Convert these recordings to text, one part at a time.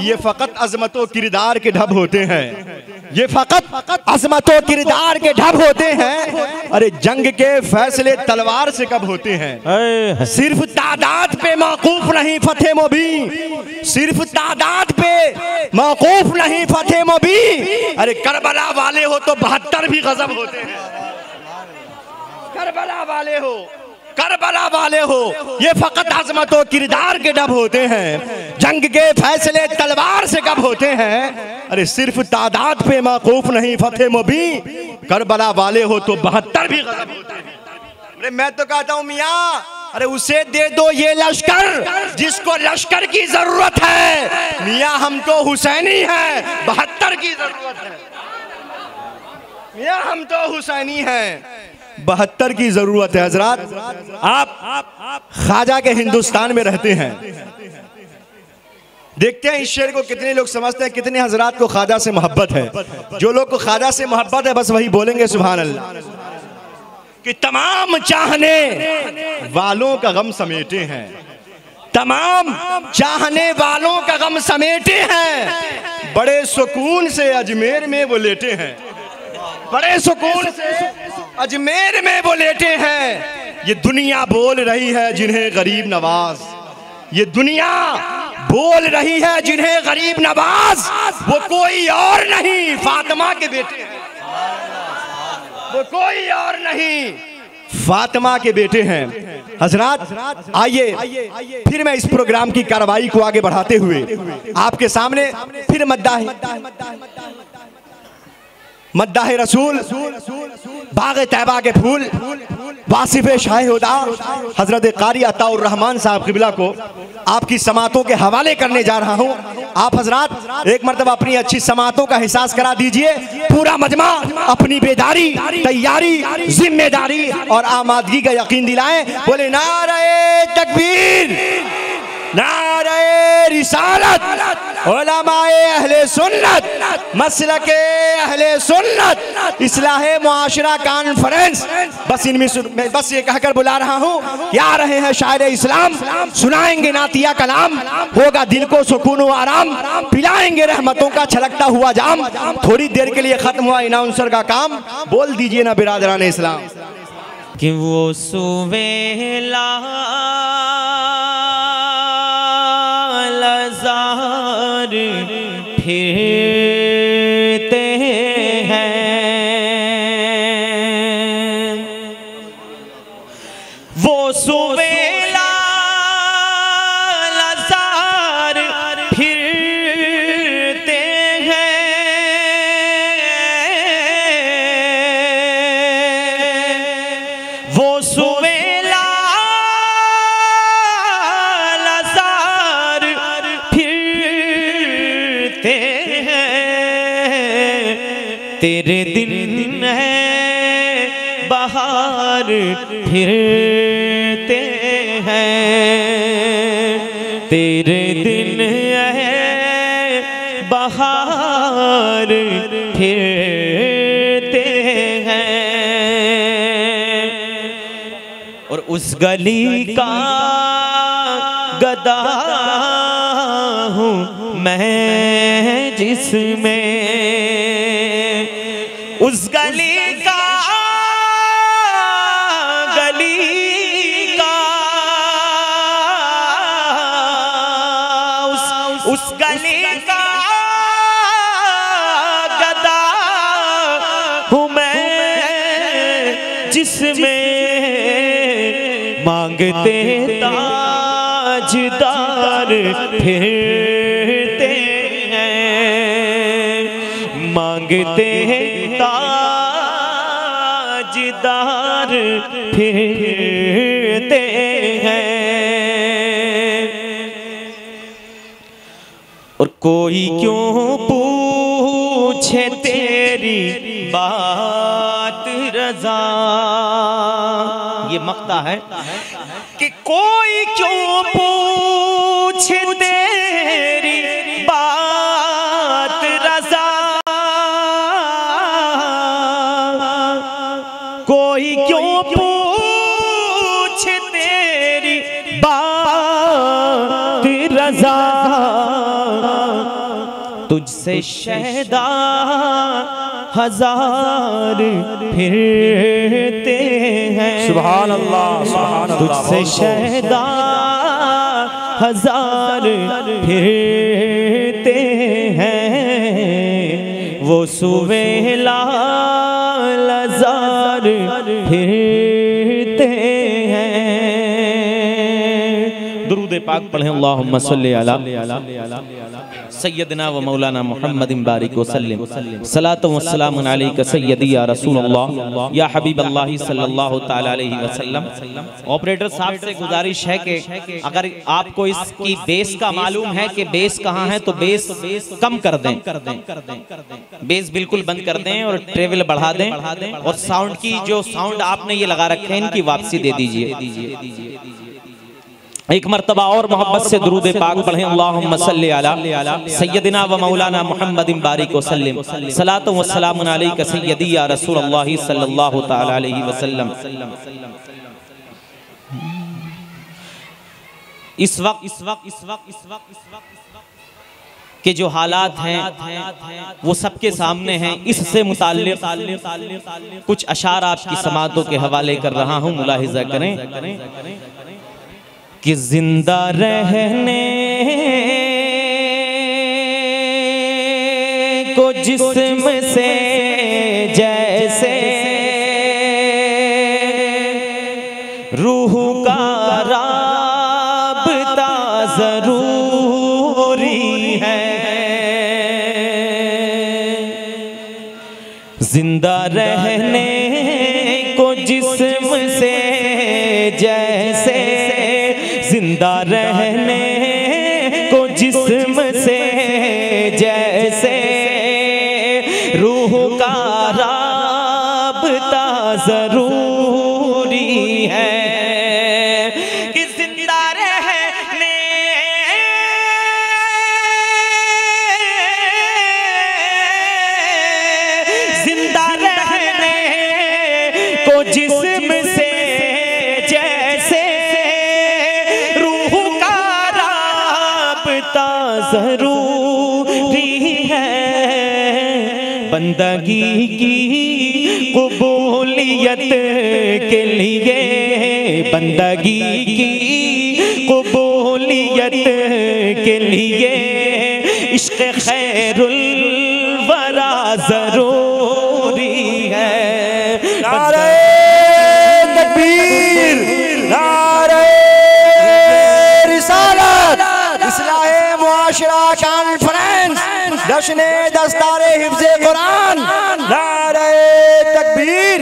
ये फकत अजमतों किरदार के ढब होते हैं, ये फकत अजमतों किरदार के ढब होते हैं। अरे जंग के फैसले तलवार से कब होते हैं। सिर्फ तादाद पे मौकूफ नहीं फतेह मुबीन, सिर्फ तादाद पे मौकूफ नहीं फतेह मुबीन। अरे करबला वाले हो तो 72 भी गजब होते हैं। करबला वाले हो, करबला वाले हो, ये फकत अजमतों किरदार के डब होते हैं। जंग के फैसले तलवार से कब होते हैं। अरे सिर्फ तादाद पे मौकूफ नहीं फतेह मुबीन, करबला वाले हो तो 72 भी गजब होते हैं। अरे मैं तो कहता हूँ मियाँ, अरे उसे दे दो ये लश्कर जिसको लश्कर की जरूरत है। मियाँ हम तो हुसैनी हैं, 72 की जरूरत है। मियाँ हम तो हुसैनी हैं, 72 की जरूरत है। हजरात आप ख्वाजा के हिंदुस्तान में रहते हैं, देखते हैं इस शेर को कितने लोग समझते हैं, कितने हजरात को ख्वाजा से मोहब्बत है। जो लोग को ख्वाजा से मोहब्बत है बस वही बोलेंगे सुभान अल्लाह। कि तमाम चाहने वालों का गम समेटे हैं, तमाम चाहने वालों का गम समेटे हैं। बड़े सुकून से अजमेर में वो लेटे हैं, बड़े सुकून से अजमेर में वो लेटे हैं। ये दुनिया बोल रही है जिन्हें गरीब नवाज, ये दुनिया बोल रही है जिन्हें गरीब नवाज। वो कोई और नहीं फातिमा के बेटे हैं, वो कोई और नहीं फातिमा के बेटे हैं। हजरात आइए फिर मैं इस प्रोग्राम की कार्रवाई को आगे बढ़ाते हुए आपके सामने फिर मद्दाह रसूल, बाग तैबा के फूल, वासिफ शाह हुदा हजरत कारी अताउर रहमान साहब क़िबला को आपकी समातों के हवाले करने जा रहा हूँ। आप हजरात एक मरतबा अपनी अच्छी समातों का एहसास करा दीजिए। पूरा मजमा अपनी बेदारी, तैयारी, जिम्मेदारी और आमादगी का यकीन दिलाएं। बोले नारे तकबीर, नारे रिसालत, उलमाए अहले सुन्नत, मसलके अहले सुन्नत, इस्लाहे मुआशरा कॉन्फ्रेंस। बस इनमें बस ये कहकर बुला रहा हूँ, क्या रहे हैं शायर इस्लाम, सुनाएंगे नातिया कलाम, होगा दिल को सुकून व आराम, पिलाएंगे रहमतों का छलकता हुआ जाम। थोड़ी देर के लिए खत्म हुआ इनाउंसर का काम, बोल दीजिए ना बिरादरान इस्लाम। कि वो सुवेला फिरते हैं, वो सुवेला लजार फिरते हैं, वो सुवेला लजार फिरते हैं। तेरे दिन है बहार फिरते हैं, तेरे दिन है बहार फिरते हैं। और उस गली का गदा हूँ मैं जिसमें, उस गली का उस गली का गदा हूँ मैं जिसमें मांगते ताजदार फिरते हैं, मांगते ताजदार फिरते हैं। और कोई क्यों पूछे तेरी बात रज़ा, ये मक्ता है कि कोई क्यों पूछे तेरी बात रज़ा, कोई क्यों पूछे तेरी बात रज़ा। तुझसे शहदा हजार फिरते हैं। सुभान अल्लाह, सुभान अल्लाह। तुझसे शहदा हजार फिरते हैं, वो सुवेला हजार फिरते हैं। दुरूद पाक पढ़ें। अल्लाहुम्मा सल्ली अला सय्यदना व मौलाना मुहम्मदिन बारिक वसल्लम। सलातो व सलामुन अलैका सय्यदी या रसूलल्लाह या हबीबल्लाह सल्लल्लाहु तआला अलैहि वसल्लम। ऑपरेटर साहब से गुजारिश है कि अगर आपको इसकी बेस का मालूम है कि बेस कहाँ है तो बेस कम कर दें, बेस बिल्कुल बंद कर दें और ट्रेवल बढ़ा दें, और साउंड की जो साउंड आपने ये लगा रखे हैं इनकी वापसी दे दीजिए। एक मर्तबा और मोहब्बत से दुरूद पाक पढ़ें। अल्लाहुम्मा सल्ली अला सय्यदिना व मौलाना मुहम्मदिन बारिक वसल्लम। सलातो व सलामुन अलैका सय्यदी या रसूलल्लाह सल्लल्लाहु तआला अलैहि वसल्लम। इस वक्त के जो हालात हैं वो सबके सामने हैं। इससे मुताल्लिक़ कुछ अशार आपकी समातों के हवाले कर रहा हूँ, मुलाहिज़ा करें कि जिंदा रहने को जिस्म से जैसे रूह का राबता जरूरी है। जिंदा रहने को जिस्म से जैसे, जिंदा रहने को जिस्म से जैसे रूह का राबता जरूरी है। कि जिंदा रहने को जिस्म से जैसे जरूरी है। बंदगी की कबूलियत के लिए, बंदगी की कबूलियत के लिए इश्क़ खैरुल वरा जरूरी है। नारे तकबीर, नारे रिसालत, इस्लाहे मुआशरा कॉन्फ्रेंस, जश्न दस्तारे हिफ्ज़े कुरान। नारे तकबीर,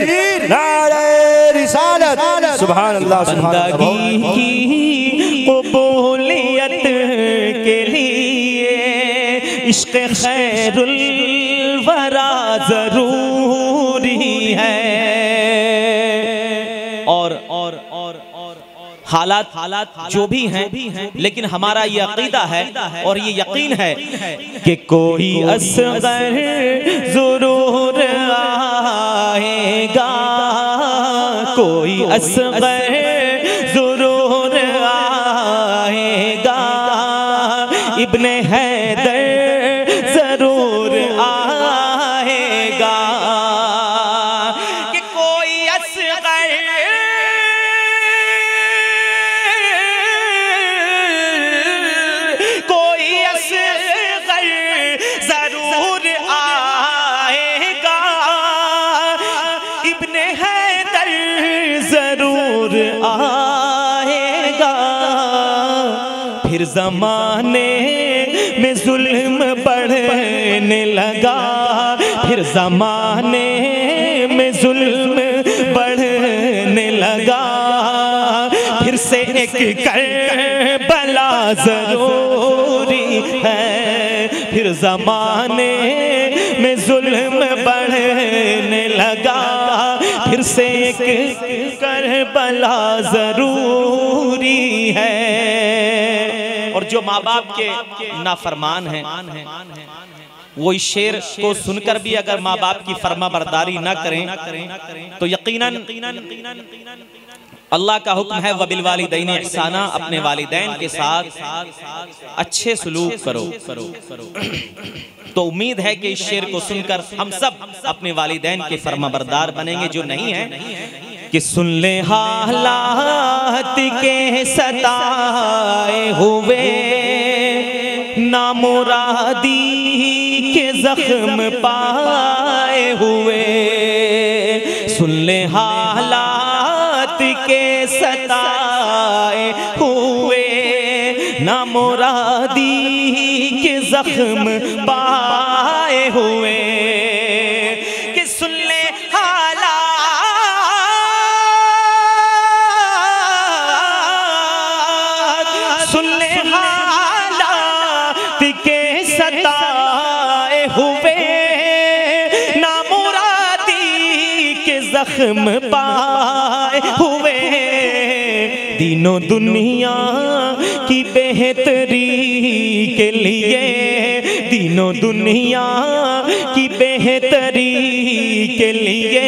नारे रिसालत, सुभान अल्लाह, सुभान अल्लाह। बंदगी की कबूलियत के लिए इश्क़ खैरुल वरा जरूरी है। और हालात जो भी हैं, लेकिन हमारा ये अकीदा है और ये यकीन है कि कोई असग़र ज़रूर आएगा, कोई असग़र ज़रूर आएगा, इब्ने हैदर ज़रूर आएगा। कि कोई असग़र जरूर आएगा, इब्ने हैदर जरूर आएगा। फिर ज़माने में जुल्म बढ़ने लगा, फिर ज़माने में जुल्म बढ़ने लगा, फिर से एक करबला जरूरी है। फिर ज़माने में जुल्म बढ़ने लगा, फिर से एक करबला जरूरी है। और जो माँ बाप के नाफरमान हैं वो इस शेर को सुनकर भी अगर माँ बाप की फरमा बरदारी न करें तो यकीनन अल्लाह का हुक्म है वबिल वालिदैन इहसाना, अपने वालिदैन के साथ अच्छे सलूक करो। तो उम्मीद है कि इस शेर को सुनकर हम सब अपने वालिदैन के फरमाबरदार बनेंगे। जो नहीं है कि सुन ले हालात के सताए हुए, नामुरादी के जख्म पाए हुए, सुन ले हालात के सताए हुए, नामुरादी के जख्म पाए हुए, कि सुन ले हालात, सुन ले हालात के सताए हुए, नामुरादी के जख्म पाए हुए, दीनों दुनिया की बेहतरी के लिए, दीनों दुनिया की बेहतरी के लिए,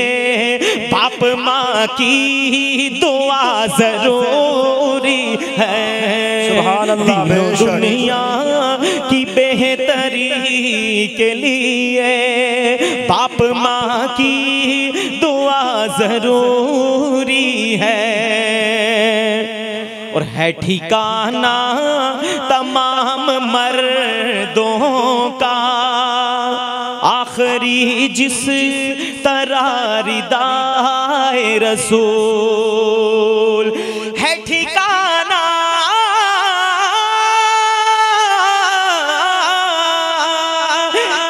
बाप माँ की दुआ जरूरी है। दीनों दुनिया की बेहतरी के लिए, बाप माँ की दुआ जरूरी है। और है ठिकाना तमाम मर्दों का, आखिरी जिस तरह रिदाए रसूल, है ठिकाना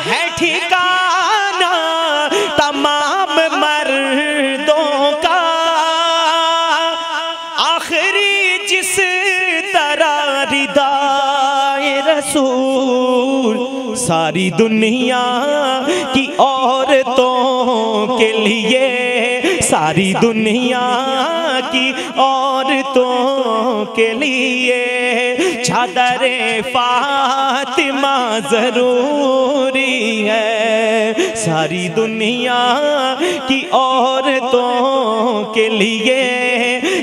है ठिकाना तमाम मर्दों का, आखिरी जिस तरह रिदाए रसूल, सारी दुनिया की औरतों के लिए, सारी दुनिया की औरतों के लिए, चादरे फातिमा जरूरी है। सारी दुनिया की औरतों के लिए,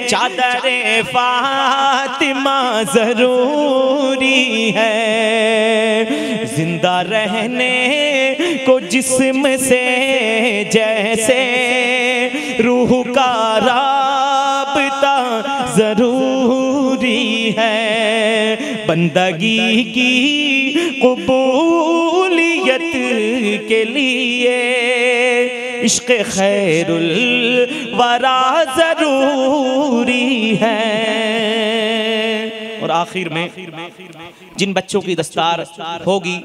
चादरे फातिमा जरूरी है। जिंदा रहने को जिस्म से जैसे रूह का राबता जरूरी है, बंदगी की कबूलियत के लिए इश्क़ खैरुल वरा जरूरी है। और आखिर में जिन बच्चों की दस्तार होगी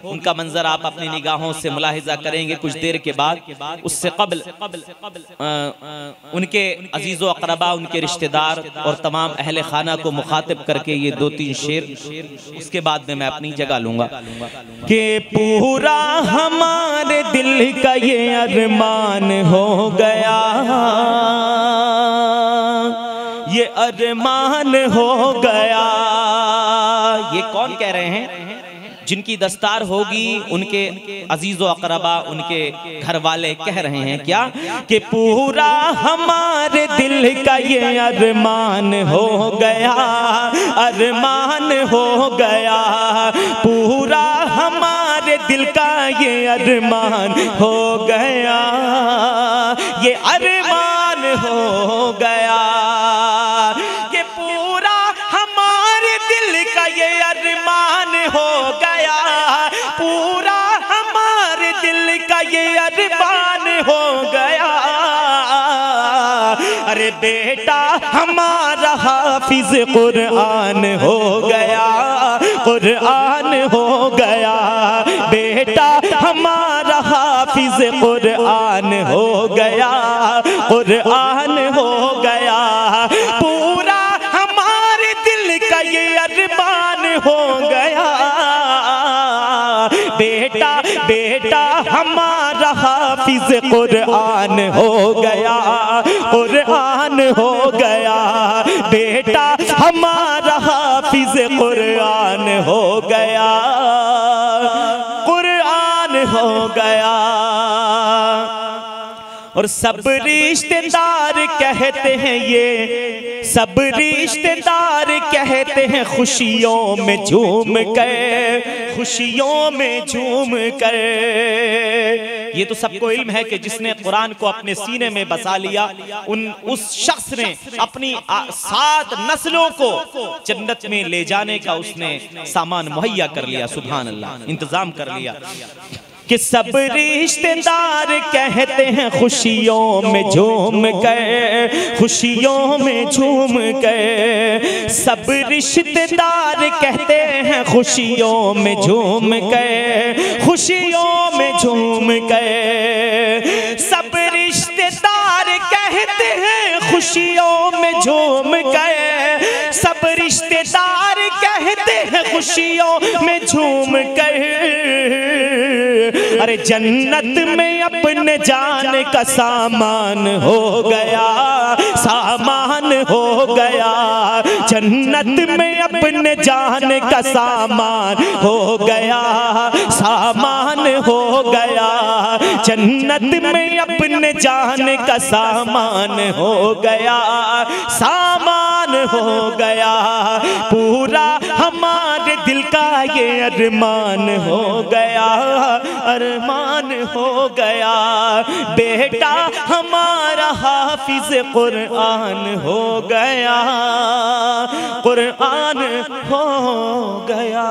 उनका मंजर आप अपनी निगाहों से मुलाहिजा करेंगे कुछ देर के बाद। उससे कबल उनके अजीज़ो अक़रबा, उनके रिश्तेदार और तमाम अहले खाना को मुखातिब करके ये 2-3 शेर, उसके बाद में मैं अपनी जगह लूँगा। कि पूरा हमारे दिल का ये अरमान हो गया, ये अरमान हो गया। ये कौन कह रहे हैं? जिनकी दस्तार होगी उनके अजीज़ो अक़रबा, उनके घर वाले कह रहे हैं क्या कि पूरा हमारे दिल का ये अरमान हो गया, अरमान हो गया। पूरा हमारे दिल का ये अरमान हो गया, ये अरमान हो गया। ये पूरा हमारे दिल का ये अरमान हो गया, पूरा हमारे दिल का ये अरमान हो गया। अरे बेटा हमारा हाफिज कुरान हो गया, कुरान हो गया। बेटा हमारा हाफिज कुरान हो गया, कुरान हो गया। पूरा हमारे दिल का ये अरमान हो गया। बेटा बेटा हमारा हाफिज कुरान हो गया, कुरान हो गया। बेटा हमारा हाफिज कुरान हो गया, कुरान हो गया। और सब रिश्तेदार कहते हैं ये, सब रिश्तेदार कहते हैं खुशियों में झूम कर, खुशियों में झूम कर। ये तो सबको इल्म है कि जिसने कुरान को अपने सीने में बसा लिया उस शख्स ने अपनी 7 नस्लों को जन्नत में ले जाने का उसने सामान मुहैया कर लिया। सुभान अल्लाह, इंतजाम कर लिया कि सब रिश्तेदार कहते हैं खुशियों में झूम कर, खुशियों में झूम कर। सब रिश्तेदार कहते हैं खुशियों में झूम कर, खुशियों में झूम कर। सब रिश्तेदार कहते हैं खुशियों में झूम कर, सब रिश्तेदार कहते हैं खुशियों में झूम कर। अरे जन्नत में अपने जान का सामान हो गया, सामान हो गया। जन्नत में अपने जान का सामान हो गया, सामान हो गया। जन्नत में अपने जान का सामान हो गया, सामान हो गया। पूरा हमारे दिल का ये अरमान हो गया, अरमान हो गया। बेटा हमारा हाफिज कुरान हो गया, कुरान हो गया।